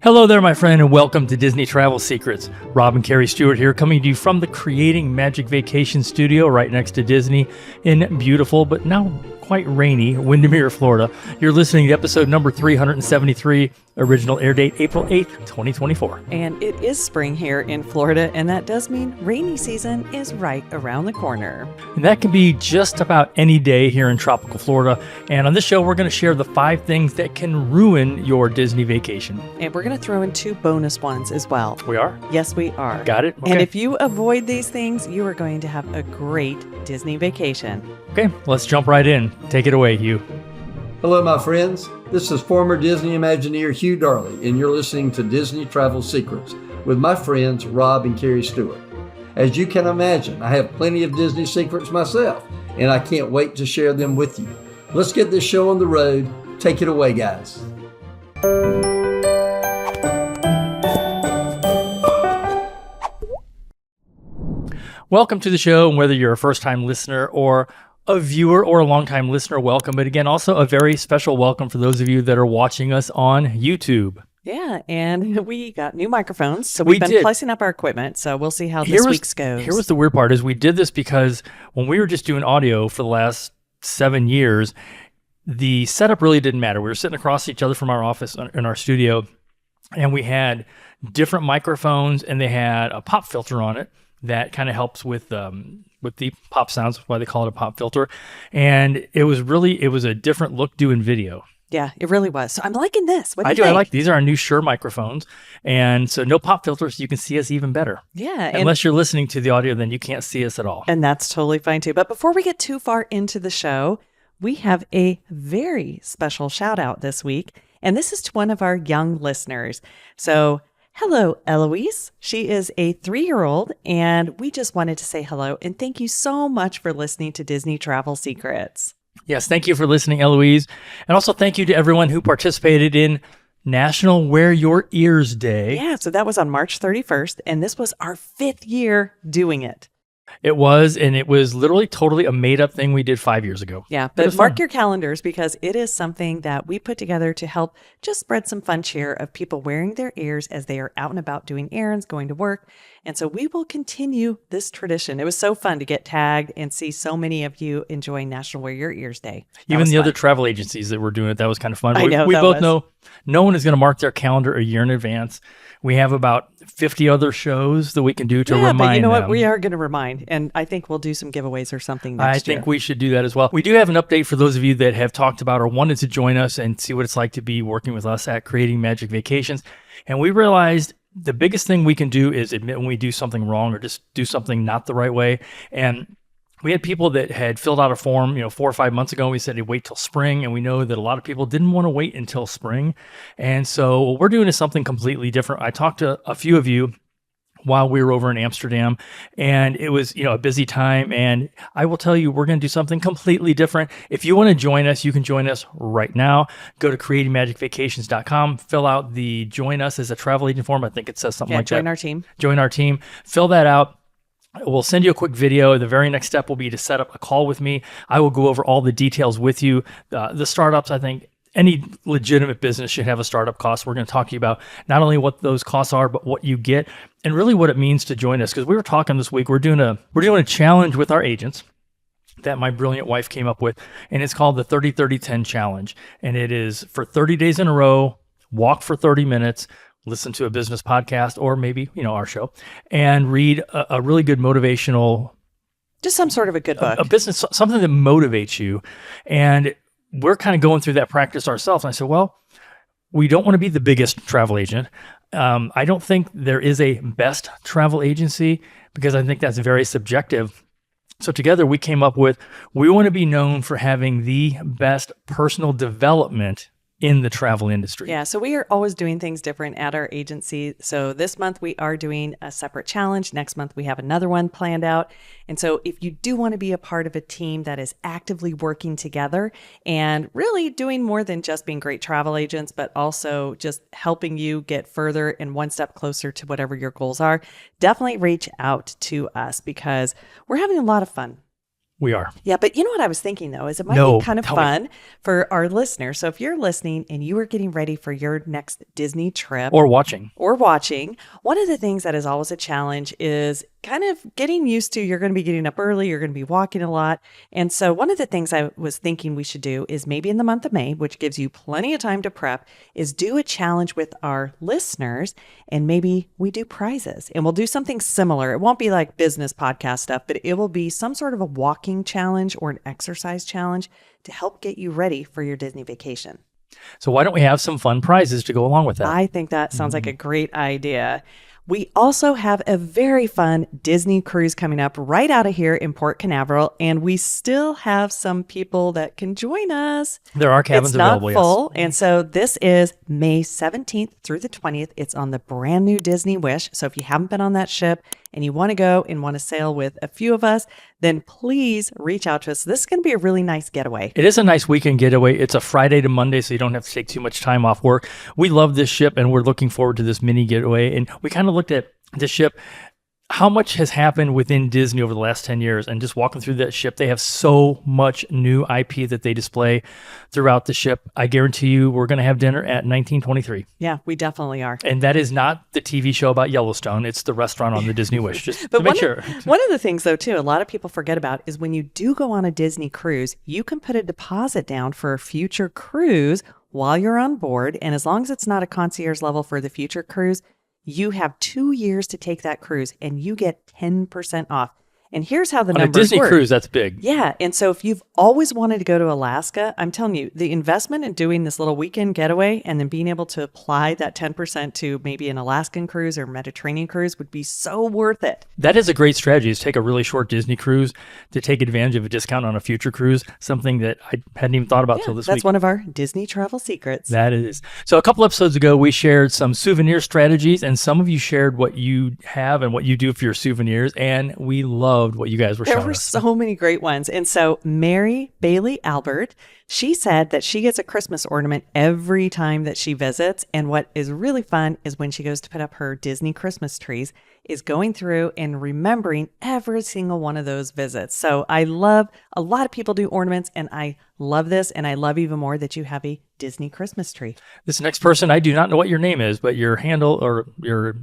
Hello there, my friend, and welcome to Disney Travel Secrets. Rob and Kerri Stewart here, coming to you from the Creating Magic Vacation Studio right next to Disney in beautiful, but now quite rainy, Windermere, Florida. You're listening to episode number 373, original air date April 8th, 2024. And it is spring here in Florida, and that does mean rainy season is right around the corner. And that can be just about any day here in tropical Florida. And on this show, we're going to share the 5 things that can ruin your Disney vacation. And we're going to throw in 2 bonus ones as well. We are? Yes, we are. Got it? Okay. And if you avoid these things, you are going to have a great Disney vacation. Okay, let's jump right in. Take it away, Hugh. Hello, my friends. This is former Disney Imagineer Hugh Darley, and you're listening to Disney Travel Secrets with my friends Rob and Kerri Stewart. As you can imagine, I have plenty of Disney secrets myself, and I can't wait to share them with you. Let's get this show on the road. Take it away, guys. Welcome to the show, and whether you're a first-time listener or a viewer or a long-time listener, welcome. But again, also a very special welcome for those of you that are watching us on YouTube. Yeah, and we got new microphones, so we've been placing up our equipment, so we'll see how this week's goes. Here was the weird part, is we did this because when we were just doing audio for the last 7 years, the setup really didn't matter. We were sitting across each other from our office in our studio, and we had different microphones, and they had a pop filter on it that kind of helps with the pop sounds. That's why they call it a pop filter. And it was a different look doing video. Yeah, it really was. So I'm liking this. What do you think? I like these are our new Shure microphones. And so no pop filters, you can see us even better. Yeah. Unless you're listening to the audio, then you can't see us at all. And that's totally fine too. But before we get too far into the show, we have a very special shout out this week. And this is to one of our young listeners. So hello, Eloise. She is a 3-year-old, and we just wanted to say hello and thank you so much for listening to Disney Travel Secrets. Yes, thank you for listening, Eloise. And also thank you to everyone who participated in National Wear Your Ears Day. Yeah, so that was on March 31st, and this was our 5th year doing it. It was, and it was literally totally a made-up thing we did 5 years ago. Yeah, but mark your calendars because it is something that we put together to help just spread some fun cheer of people wearing their ears as they are out and about doing errands, going to work. And so we will continue this tradition. It was so fun to get tagged and see so many of you enjoying National Wear Your Ears Day. Even the other travel agencies that were doing it, that was kind of fun. I know, we both know no one is going to mark their calendar a year in advance. We have about 50 other shows that we can do to remind them. But you know what? We are going to remind, and I think we'll do some giveaways or something next year. I think we should do that as well. We do have an update for those of you that have talked about or wanted to join us and see what it's like to be working with us at Creating Magic Vacations. And we realized the biggest thing we can do is admit when we do something wrong or just do something not the right way. And we had people that had filled out a form, 4 or 5 months ago, and we said, hey, wait till spring. And we know that a lot of people didn't want to wait until spring. And so what we're doing is something completely different. I talked to a few of you while we were over in Amsterdam, and it was, a busy time. And I will tell you, we're going to do something completely different. If you want to join us, you can join us right now. Go to creatingmagicvacations.com, fill out the join us as a travel agent form. I think it says something like that. Join our team. Join our team. Fill that out. We'll send you a quick video. The very next step will be to set up a call with me. I will go over all the details with you. The startups, I think, any legitimate business should have a startup cost. We're going to talk to you about not only what those costs are, but what you get and really what it means to join us. Because we were talking this week, we're doing a challenge with our agents that my brilliant wife came up with, and it's called the 30-30-10 challenge. And it is for 30 days in a row, walk for 30 minutes, listen to a business podcast or maybe, our show, and read a really good motivational, just some sort of a good book, a business, something that motivates you. And we're kind of going through that practice ourselves. And I said, well, we don't want to be the biggest travel agent. I don't think there is a best travel agency because I think that's very subjective. So together we came up with, we want to be known for having the best personal development in the travel industry. Yeah, so we are always doing things different at our agency. So this month we are doing a separate challenge. Next month we have another one planned out. And so if you do want to be a part of a team that is actively working together and really doing more than just being great travel agents, but also just helping you get further and one step closer to whatever your goals are, definitely reach out to us because we're having a lot of fun. We are. Yeah, but you know what I was thinking though, is it might No, be kind of tell me. fun for our listeners. So if you're listening and you are getting ready for your next Disney trip Or watching. or watching, one of the things that is always a challenge is kind of getting used to, you're going to be getting up early, you're going to be walking a lot. And so one of the things I was thinking we should do is maybe in the month of May, which gives you plenty of time to prep, is do a challenge with our listeners, and maybe we do prizes and we'll do something similar. It won't be like business podcast stuff, but it will be some sort of a walking challenge or an exercise challenge to help get you ready for your Disney vacation. So why don't we have some fun prizes to go along with that? I think that sounds like a great idea. We also have a very fun Disney cruise coming up right out of here in Port Canaveral, and we still have some people that can join us. There are cabins It's not available, full, and so this is May 17th through the 20th. It's on the brand new Disney Wish. So if you haven't been on that ship and you want to go and want to sail with a few of us, then please reach out to us. This is going to be a really nice getaway. It is a nice weekend getaway. It's a Friday to Monday, so you don't have to take too much time off work. We love this ship, and we're looking forward to this mini getaway. And we kind of looked at this ship, how much has happened within Disney over the last 10 years, and just walking through that ship, they have so much new IP that they display throughout the ship. I guarantee you we're going to have dinner at 1923. Yeah, we definitely are. And that is not the TV show about Yellowstone. It's the restaurant on the Disney Wish, just But to make sure. One of the things, though, too, a lot of people forget about is when you do go on a Disney cruise, you can put a deposit down for a future cruise while you're on board. And as long as it's not a concierge level for the future cruise, you have 2 years to take that cruise and you get 10% off. And here's how the On a numbers Disney work. cruise, that's big. Yeah. And so if you've always wanted to go to Alaska, I'm telling you, the investment in doing this little weekend getaway and then being able to apply that 10% to maybe an Alaskan cruise or Mediterranean cruise would be so worth it. That is a great strategy, is take a really short Disney cruise to take advantage of a discount on a future cruise, something that I hadn't even thought about till this That's week. one of our Disney travel secrets. That is. So a couple episodes ago, we shared some souvenir strategies, and some of you shared what you have and what you do for your souvenirs, and we loved what you guys were There showing were us. so many great ones. And so Mary Bailey Albert, she said that she gets a Christmas ornament every time that she visits. And what is really fun is when she goes to put up her Disney Christmas trees, is going through and remembering every single one of those visits. So I love, a lot of people do ornaments, and I love this. And I love even more that you have a Disney Christmas tree. This next person, I do not know what your name is, but your handle or your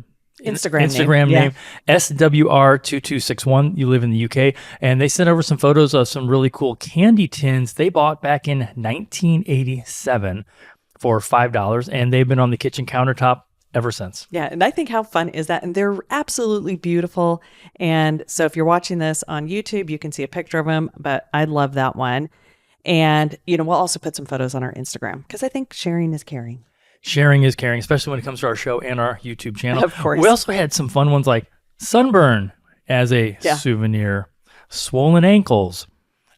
Instagram name, SWR2261. You live in the UK, and they sent over some photos of some really cool candy tins they bought back in 1987 for $5, and they've been on the kitchen countertop ever since. Yeah, and I think how fun is that? And they're absolutely beautiful. And so if you're watching this on YouTube, you can see a picture of them, but I love that one. And, you know, we'll also put some photos on our Instagram because I think sharing is caring. Sharing is caring, especially when it comes to our show and our YouTube channel. Of course. We also had some fun ones like sunburn as a souvenir, swollen ankles.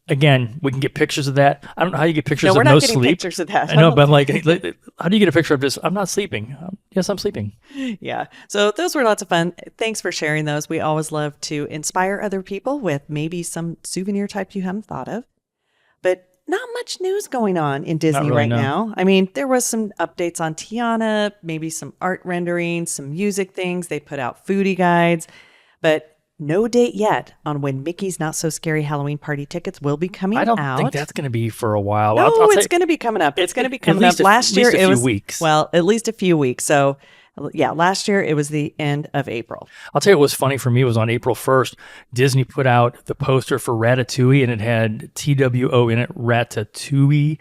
Again, we can get pictures of that. I don't know how you get pictures No, of we're no not getting sleep. pictures of that. I know, but like, how do you get a picture of this? I'm not sleeping. Yes, I'm sleeping. Yeah. So those were lots of fun. Thanks for sharing those. We always love to inspire other people with maybe some souvenir type you haven't thought of. But not much news going on in Disney really, right no. now. I mean, there was some updates on Tiana, maybe some art renderings, some music things. They put out foodie guides, but no date yet on when Mickey's Not So Scary Halloween Party tickets will be coming out. I don't think that's going to be for a while. No, I'll it's say- going to be coming up. It's going to be at coming up. least Last year a it few was weeks. Well, at least a few weeks. So, yeah, last year it was the end of April. I'll tell you what was funny for me was on April 1st, Disney put out the poster for Ratatouille, and it had TWO in it, Ratatouille,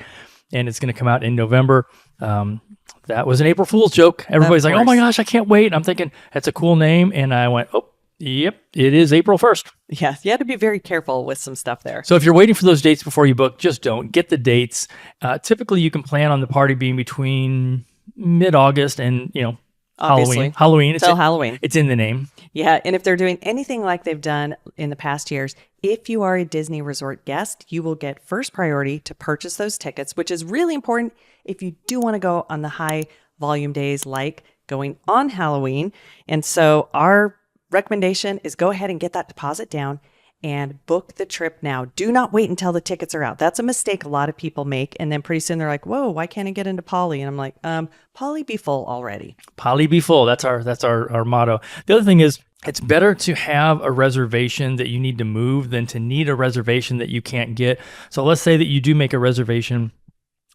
and it's going to come out in November. That was an April Fool's joke. Everybody's like, oh my gosh, I can't wait. And I'm thinking, that's a cool name. And I went, oh, yep, it is April 1st. Yeah, you had to be very careful with some stuff there. So if you're waiting for those dates before you book, just don't. Get the dates. Typically, you can plan on the party being between mid-August and, Obviously. Halloween. Till Halloween. It's in the name. Yeah, and if they're doing anything like they've done in the past years, if you are a Disney Resort guest, you will get first priority to purchase those tickets, which is really important if you do want to go on the high volume days like going on Halloween. And so our recommendation is go ahead and get that deposit down. and book the trip now. Do not wait until the tickets are out. That's a mistake a lot of people make. And then pretty soon they're like, whoa, why can't I get into Poly? And I'm like, Poly be full already. Poly be full. That's our motto. The other thing is, it's better to have a reservation that you need to move than to need a reservation that you can't get. So let's say that you do make a reservation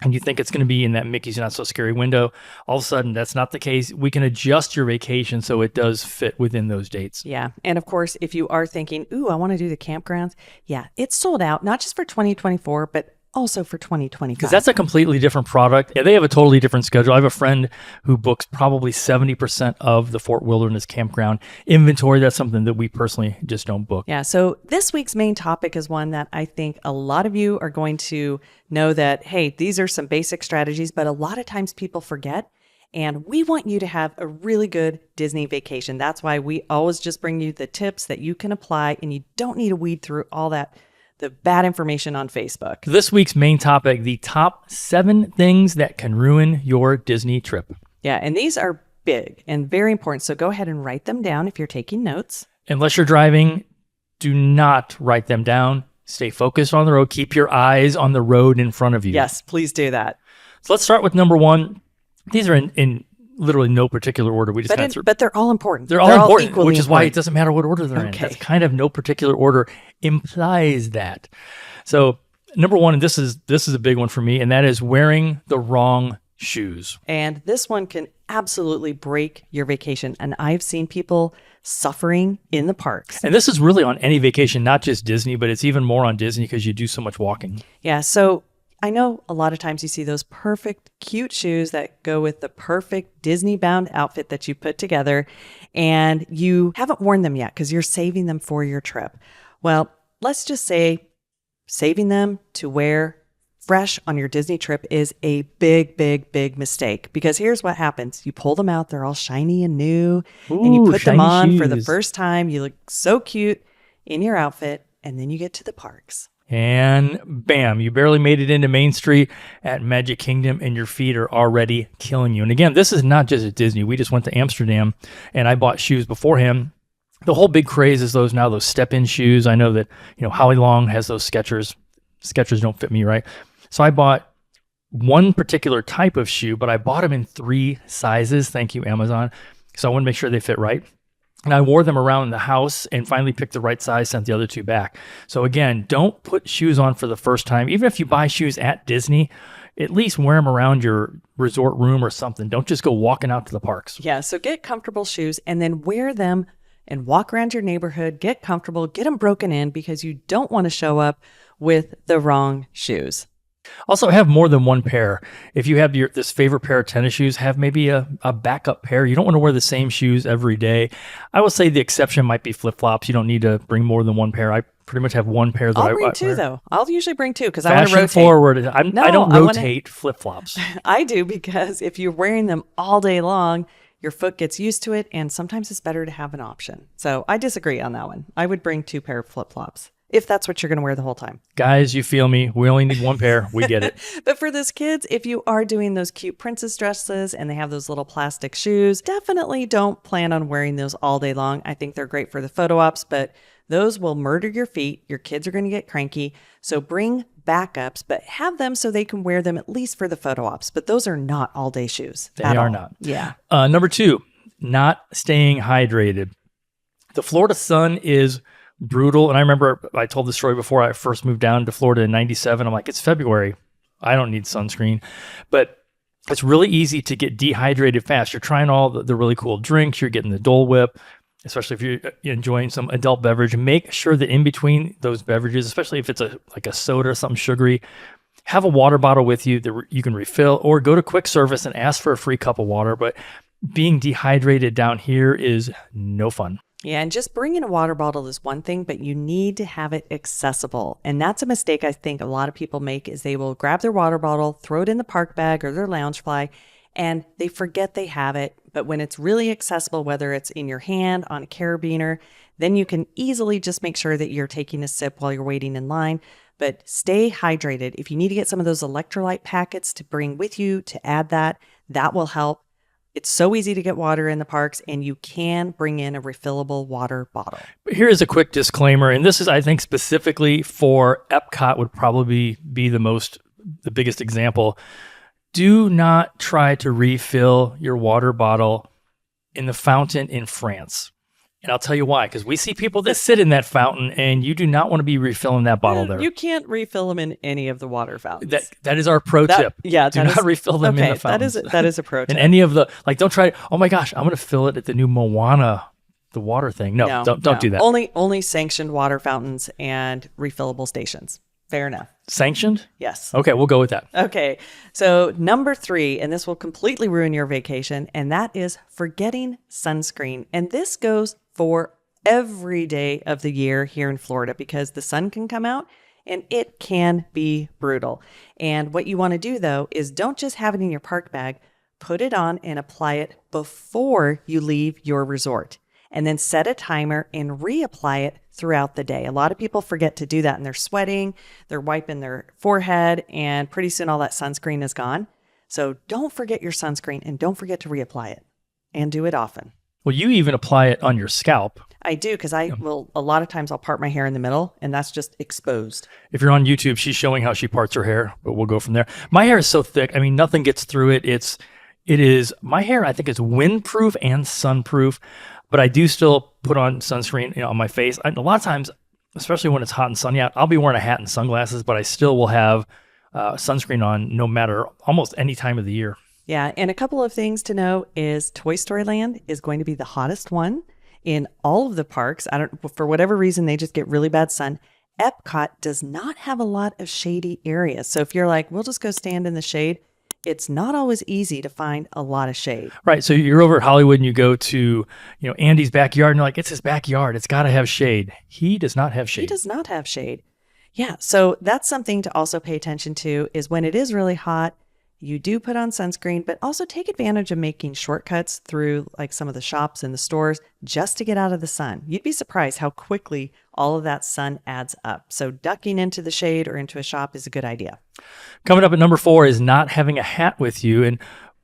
and you think it's going to be in that Mickey's Not So Scary window. All of a sudden, that's not the case. We can adjust your vacation so it does fit within those dates. Yeah. And of course, if you are thinking, ooh, I want to do the campgrounds. Yeah, it's sold out, not just for 2024, but also for 2025. Because that's a completely different product. Yeah, they have a totally different schedule. I have a friend who books probably 70% of the Fort Wilderness campground inventory. That's something that we personally just don't book. Yeah. So this week's main topic is one that I think a lot of you are going to know that, hey, these are some basic strategies, but a lot of times people forget. And we want you to have a really good Disney vacation. That's why we always just bring you the tips that you can apply, and you don't need to weed through all that the bad information on Facebook. This week's main topic, the top 7 things that can ruin your Disney trip. Yeah, and these are big and very important. So go ahead and write them down if you're taking notes. Unless you're driving, do not write them down. Stay focused on the road. Keep your eyes on the road in front of you. Yes, please do that. So let's start with number 1. These are in literally no particular order. We just but they're all important. They're all important, equally which is why important. it doesn't matter what order they're in. Okay. That's kind of no particular order implies that. So number 1, and this is a big one for me, and that is wearing the wrong shoes. And this one can absolutely break your vacation. And I've seen people suffering in the parks. And this is really on any vacation, not just Disney, but it's even more on Disney because you do so much walking. Yeah. So I know a lot of times you see those perfect, cute shoes that go with the perfect Disney-bound outfit that you put together, and you haven't worn them yet because you're saving them for your trip. Well, let's just say saving them to wear fresh on your Disney trip is a big, big, big mistake, because here's what happens. You pull them out, they're all shiny and new, and you put them on for the first time. You look so cute in your outfit, and then you get to the parks. And bam, you barely made it into Main Street at Magic Kingdom and your feet are already killing you. And again, this is not just at Disney. We just went to Amsterdam and I bought shoes beforehand. The whole big craze is those step-in shoes. I know that, Howie Long has those Skechers. Skechers don't fit me, right? So I bought one particular type of shoe, but I bought them in 3 sizes. Thank you, Amazon. So I want to make sure they fit right. And I wore them around the house and finally picked the right size, sent the other 2 back. So again, don't put shoes on for the first time. Even if you buy shoes at Disney, at least wear them around your resort room or something. Don't just go walking out to the parks. Yeah, so get comfortable shoes and then wear them and walk around your neighborhood, get comfortable, get them broken in, because you don't want to show up with the wrong shoes. Also, have more than one pair. If you have this favorite pair of tennis shoes, have maybe a backup pair. You don't want to wear the same shoes every day. I will say the exception might be flip-flops. You don't need to bring more than one pair. I pretty much have one pair that I'll bring 2, wear. though. I'll usually bring 2 because I want to rotate. Fashion forward. I don't rotate flip-flops. I do, because if you're wearing them all day long, your foot gets used to it, and sometimes it's better to have an option. So I disagree on that one. I would bring 2 pair of flip-flops, if that's what you're going to wear the whole time. Guys, you feel me. We only need one pair. We get it. But for those kids, if you are doing those cute princess dresses and they have those little plastic shoes, definitely don't plan on wearing those all day long. I think they're great for the photo ops, but those will murder your feet. Your kids are going to get cranky. So bring backups, but have them so they can wear them at least for the photo ops. But those are not all day shoes. They are not. Yeah. Number 2, not staying hydrated. The Florida sun is brutal. And I remember I told the story before I first moved down to Florida in 97. I'm like, it's February. I don't need sunscreen. But it's really easy to get dehydrated fast. You're trying all the really cool drinks. You're getting the Dole Whip, especially if you're enjoying some adult beverage. Make sure that in between those beverages, especially if it's like a soda or something sugary, have a water bottle with you that you can refill, or go to quick service and ask for a free cup of water. But being dehydrated down here is no fun. Yeah, and just bringing a water bottle is one thing, but you need to have it accessible. And that's a mistake I think a lot of people make, is they will grab their water bottle, throw it in the park bag or their lounge fly, and they forget they have it. But when it's really accessible, whether it's in your hand, on a carabiner, then you can easily just make sure that you're taking a sip while you're waiting in line. But stay hydrated. If you need to get some of those electrolyte packets to bring with you to add that will help. It's so easy to get water in the parks, and you can bring in a refillable water bottle. Here is a quick disclaimer, and this is, I think, specifically for Epcot would probably be the biggest example. Do not try to refill your water bottle in the fountain in France. And I'll tell you why, because we see people that sit in that fountain, and you do not want to be refilling that bottle there. You can't refill them in any of the water fountains. That is our pro tip. Yeah, do not refill them in the fountains. That is a pro tip. And any of the, like, don't try, oh my gosh, I'm going to fill it at the new Moana, the water thing. No, don't do that. Only sanctioned water fountains and refillable stations. Fair enough. Sanctioned? Yes. Okay, we'll go with that. Okay. So number 3, and this will completely ruin your vacation, and that is forgetting sunscreen. And this goes for every day of the year here in Florida because the sun can come out and it can be brutal. And what you want to do though is don't just have it in your park bag, put it on and apply it before you leave your resort. And then set a timer and reapply it throughout the day. A lot of people forget to do that and they're sweating, they're wiping their forehead, and pretty soon all that sunscreen is gone. So don't forget your sunscreen and don't forget to reapply it and do it often. Well, you even apply it on your scalp. I do because a lot of times I'll part my hair in the middle and that's just exposed. If you're on YouTube, she's showing how she parts her hair, but we'll go from there. My hair is so thick. I mean, nothing gets through it. My hair, I think, is windproof and sunproof, but I do still put on sunscreen on my face. A lot of times, especially when it's hot and sunny out, I'll be wearing a hat and sunglasses, but I still will have sunscreen on no matter almost any time of the year. Yeah, and a couple of things to know is Toy Story Land is going to be the hottest one in all of the parks. For whatever reason, they just get really bad sun. Epcot does not have a lot of shady areas. So if you're like, we'll just go stand in the shade, it's not always easy to find a lot of shade. Right. So you're over at Hollywood and you go to, Andy's backyard and you're like, it's his backyard. It's got to have shade. He does not have shade. He does not have shade. Yeah. So that's something to also pay attention to is when it is really hot, you do put on sunscreen, but also take advantage of making shortcuts through like some of the shops and the stores just to get out of the sun. You'd be surprised how quickly all of that sun adds up. So ducking into the shade or into a shop is a good idea. Coming up at number 4 is not having a hat with you. And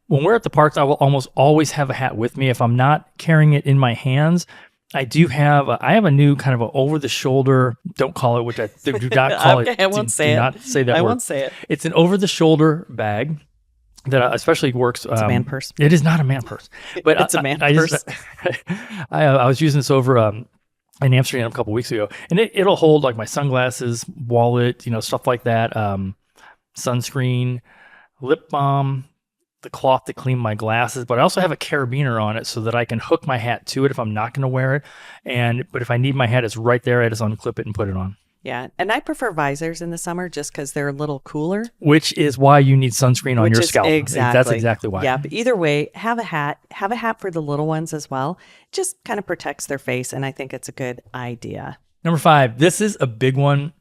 when we're at the parks, I will almost always have a hat with me. If I'm not carrying it in my hands, I have a new kind of an over-the-shoulder, don't call it, which I do not call it. I won't say it. Do not say that word. I won't say it. It's an over-the-shoulder bag that especially works. It's a man purse. It is not a man purse. But it's a man purse. I was using this over in Amsterdam a couple weeks ago, and it'll hold like my sunglasses, wallet, stuff like that, sunscreen, lip balm, the cloth to clean my glasses, but I also have a carabiner on it so that I can hook my hat to it if I'm not going to wear it. But if I need my hat, it's right there. I just unclip it and put it on. Yeah. And I prefer visors in the summer just because they're a little cooler. Which is why you need sunscreen on your scalp. Exactly. That's exactly why. Yeah. But either way, have a hat. Have a hat for the little ones as well. Just kind of protects their face. And I think it's a good idea. Number 5, this is a big one,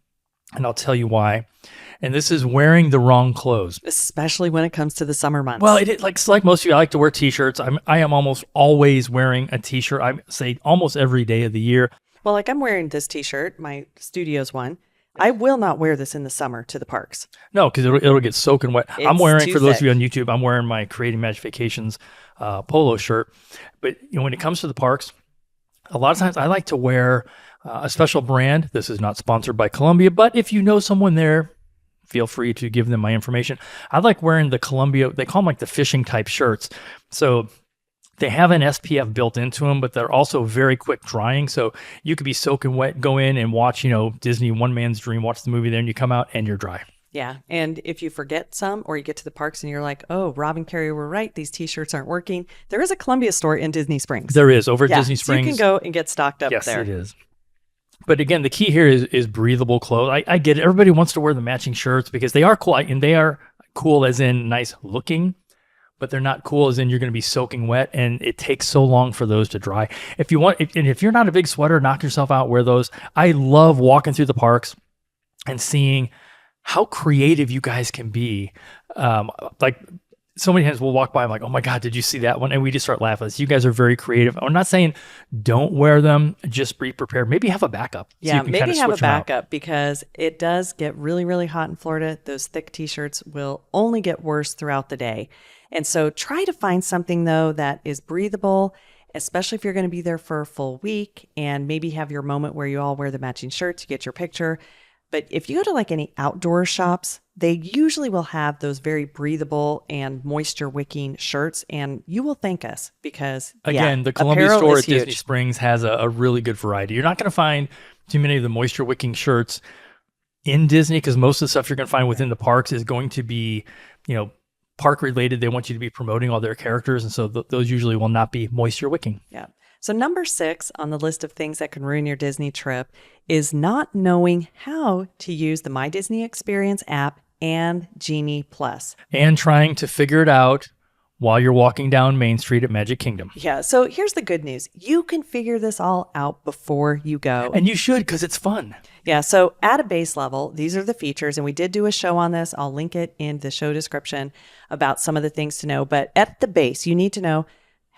and I'll tell you why. And this is wearing the wrong clothes. Especially when it comes to the summer months. Well, like most of you, I like to wear t-shirts. I am almost always wearing a t-shirt. I say almost every day of the year. Well, like I'm wearing this t-shirt, my studio's one. I will not wear this in the summer to the parks. No, because it'll get soaking wet. It's I'm wearing, too for those thick. of you on YouTube, I'm wearing my Creating Magic Vacations polo shirt. But when it comes to the parks, a lot of times I like to wear a special brand. This is not sponsored by Columbia, but if you know someone there, feel free to give them my information. I like wearing the Columbia, they call them like the fishing type shirts. So they have an SPF built into them, but they're also very quick drying. So you could be soaking wet, go in and watch, Disney One Man's Dream, watch the movie there, and you come out and you're dry. Yeah. And if you forget some or you get to the parks and you're like, oh, Rob and Kerri were right, these t-shirts aren't working. There is a Columbia store in Disney Springs. There is, over at Disney Springs. So you can go and get stocked up yes, there. Yes, it is. But again, the key here is breathable clothes. I get it. Everybody wants to wear the matching shirts because they are cool. And they are cool as in nice looking, but they're not cool as in you're going to be soaking wet. And it takes so long for those to dry. If you're not a big sweater, knock yourself out, wear those. I love walking through the parks and seeing how creative you guys can be. Like so many times we'll walk by, I'm like, oh my God, did you see that one? And we just start laughing. So you guys are very creative. I'm not saying don't wear them, just be prepared. Maybe have a backup. Yeah, so maybe have a backup because it does get really, really hot in Florida. Those thick t-shirts will only get worse throughout the day. And so try to find something, though, that is breathable, especially if you're going to be there for a full week and maybe have your moment where you all wear the matching shirts, you get your picture. But if you go to like any outdoor shops, they usually will have those very breathable and moisture-wicking shirts, and you will thank us because, Again, the Columbia apparel store is at Disney huge. Springs has a really good variety. You're not going to find too many of the moisture-wicking shirts in Disney because most of the stuff you're going to find within the parks is going to be, park related. They want you to be promoting all their characters, and so those usually will not be moisture-wicking. Yeah. So number 6 on the list of things that can ruin your Disney trip is not knowing how to use the My Disney Experience app and Genie Plus. And trying to figure it out while you're walking down Main Street at Magic Kingdom. Yeah. So here's the good news. You can figure this all out before you go. And you should, because it's fun. Yeah. So at a base level, these are the features. And we did do a show on this. I'll link it in the show description about some of the things to know. But at the base, you need to know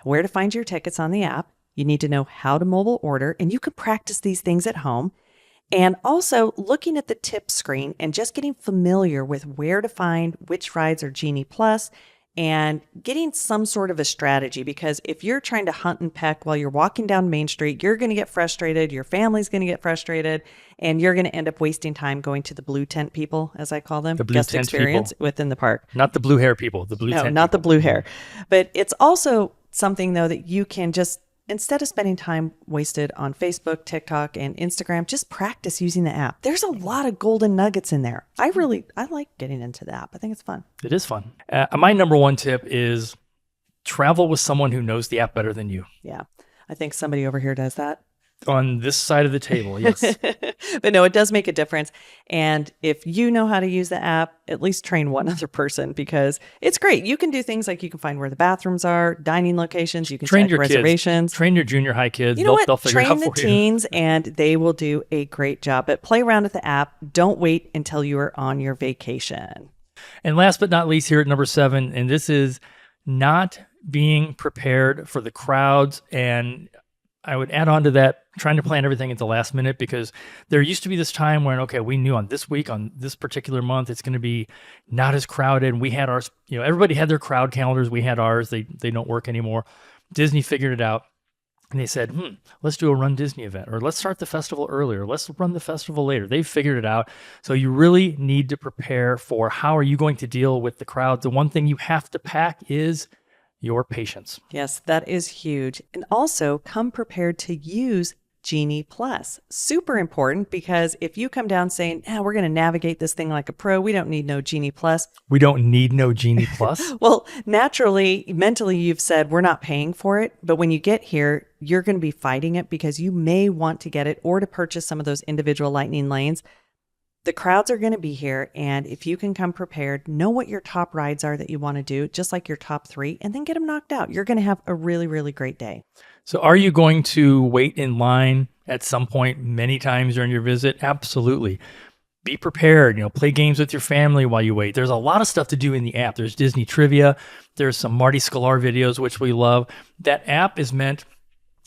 where to find your tickets on the app. You need to know how to mobile order. And you can practice these things at home. And also looking at the tip screen and just getting familiar with where to find which rides are Genie Plus and getting some sort of a strategy, because if you're trying to hunt and peck while you're walking down Main Street, you're going to get frustrated, your family's going to get frustrated, and you're going to end up wasting time going to the blue tent people, as I call them, The blue guest tent experience people. within the park. Not the blue hair people, the blue No, tent not the people. blue hair. But it's also something, though, that you can just, instead of spending time wasted on Facebook, TikTok, and Instagram, just practice using the app. There's a lot of golden nuggets in there. I like getting into the app. I think it's fun. It is fun. My number one tip is travel with someone who knows the app better than you. Yeah. I think somebody over here does that. On this side of the table, yes. But no, it does make a difference. And if you know how to use the app, at least train one other person, because it's great. You can do things like you can find where the bathrooms are, dining locations, you can Train check your reservations. kids. Train your junior high kids. You know what? They'll figure it Train out the for you. teens and they will do a great job. But play around with the app. Don't wait until you are on your vacation. And last but not least, here at number 7, and this is not being prepared for the crowds. And I would add on to that, trying to plan everything at the last minute, because there used to be this time when, okay, we knew on this week, on this particular month, it's going to be not as crowded. And we had ours, everybody had their crowd calendars. We had ours. They don't work anymore. Disney figured it out. And they said, let's do a Run Disney event, or let's start the festival earlier. Let's run the festival later. They've figured it out. So you really need to prepare for how are you going to deal with the crowd. The one thing you have to pack is your patience. Yes, that is huge. And also come prepared to use Genie Plus. Super important, because if you come down saying, we're going to navigate this thing like a pro, we don't need no Genie Plus. We don't need no Genie Plus. Well, naturally, mentally, you've said we're not paying for it. But when you get here, you're going to be fighting it because you may want to get it or to purchase some of those individual lightning lanes. The crowds are going to be here. And if you can come prepared, know what your top rides are that you want to do, just like your top 3, and then get them knocked out. You're going to have a really, really great day. So are you going to wait in line at some point many times during your visit? Absolutely. Be prepared, play games with your family while you wait. There's a lot of stuff to do in the app. There's Disney trivia. There's some Marty Sklar videos, which we love. That app is meant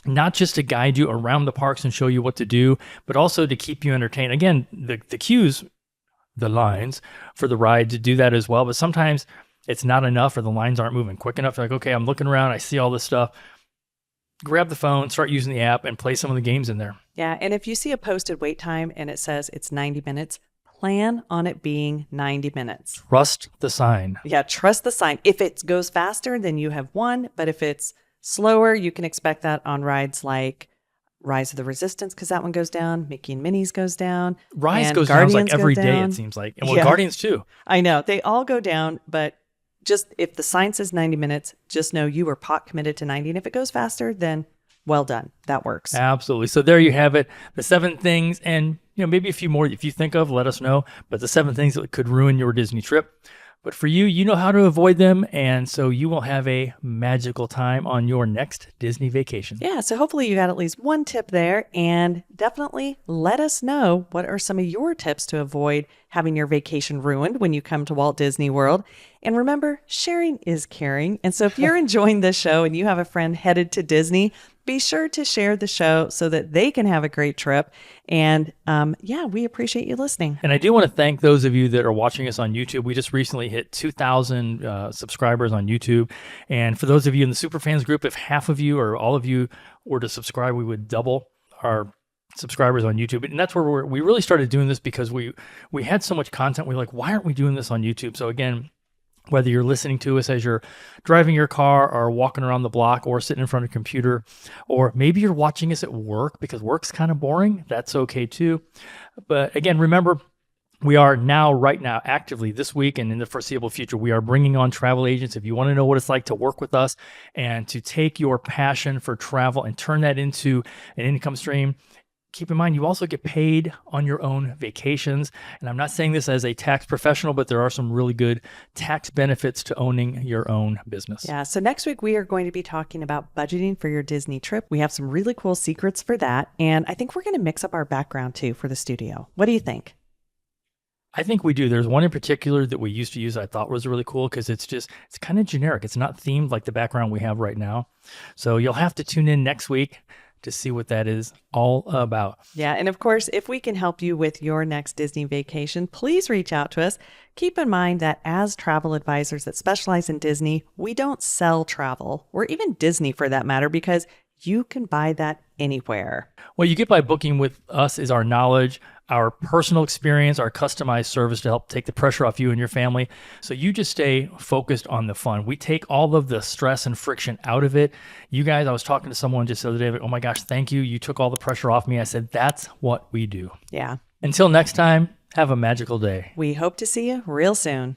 not just to guide you around the parks and show you what to do, but also to keep you entertained. Again, the queues, the lines for the ride to do that as well. But sometimes it's not enough, or the lines aren't moving quick enough. You're like, okay, I'm looking around. I see all this stuff. Grab the phone, start using the app, and play some of the games in there. Yeah, and if you see a posted wait time and it says it's 90 minutes, plan on it being 90 minutes. Trust the sign. Yeah, trust the sign. If it goes faster, then you have won. But if it's slower, you can expect that on rides like Rise of the Resistance, because that one goes down. Mickey and Minnie's goes down. Rise and goes down like Guardians every go day, down. it seems like. And well, Yeah. Guardians too. I know. They all go down, but just if the sign says 90 minutes, just know you were pot committed to 90. And if it goes faster, then well done. That works. Absolutely. So there you have it. The 7 things, and maybe a few more if you think of, let us know. But the 7 things that could ruin your Disney trip. But for you, you know how to avoid them, and so you will have a magical time on your next Disney vacation. Yeah, so hopefully you got at least one tip there, and definitely let us know what are some of your tips to avoid having your vacation ruined when you come to Walt Disney World. And remember, sharing is caring. And so if you're enjoying this show and you have a friend headed to Disney, be sure to share the show so that they can have a great trip. And we appreciate you listening. And I do want to thank those of you that are watching us on YouTube. We just recently hit 2,000 subscribers on YouTube. And for those of you in the Superfans group, if half of you or all of you were to subscribe, we would double our subscribers on YouTube. And that's where we really started doing this, because we had so much content. We're like, why aren't we doing this on YouTube? So again, whether you're listening to us as you're driving your car or walking around the block or sitting in front of a computer, or maybe you're watching us at work because work's kind of boring, that's okay too. But again, remember, we are right now, actively this week and in the foreseeable future, we are bringing on travel agents. If you want to know what it's like to work with us and to take your passion for travel and turn that into an income stream, keep in mind, you also get paid on your own vacations. And I'm not saying this as a tax professional, but there are some really good tax benefits to owning your own business. Yeah. So next week, we are going to be talking about budgeting for your Disney trip. We have some really cool secrets for that. And I think we're going to mix up our background too for the studio. What do you think? I think we do. There's one in particular that we used to use I thought was really cool because it's kind of generic. It's not themed like the background we have right now. So you'll have to tune in next week to see what that is all about. Yeah. And of course, if we can help you with your next Disney vacation, please reach out to us. Keep in mind that as travel advisors that specialize in Disney, we don't sell travel, or even Disney for that matter, because you can buy that anywhere. What you get by booking with us is our knowledge, our personal experience, our customized service to help take the pressure off you and your family. So you just stay focused on the fun. We take all of the stress and friction out of it. You guys, I was talking to someone just the other day, like, oh my gosh, thank you. You took all the pressure off me. I said, that's what we do. Yeah. Until next time, have a magical day. We hope to see you real soon.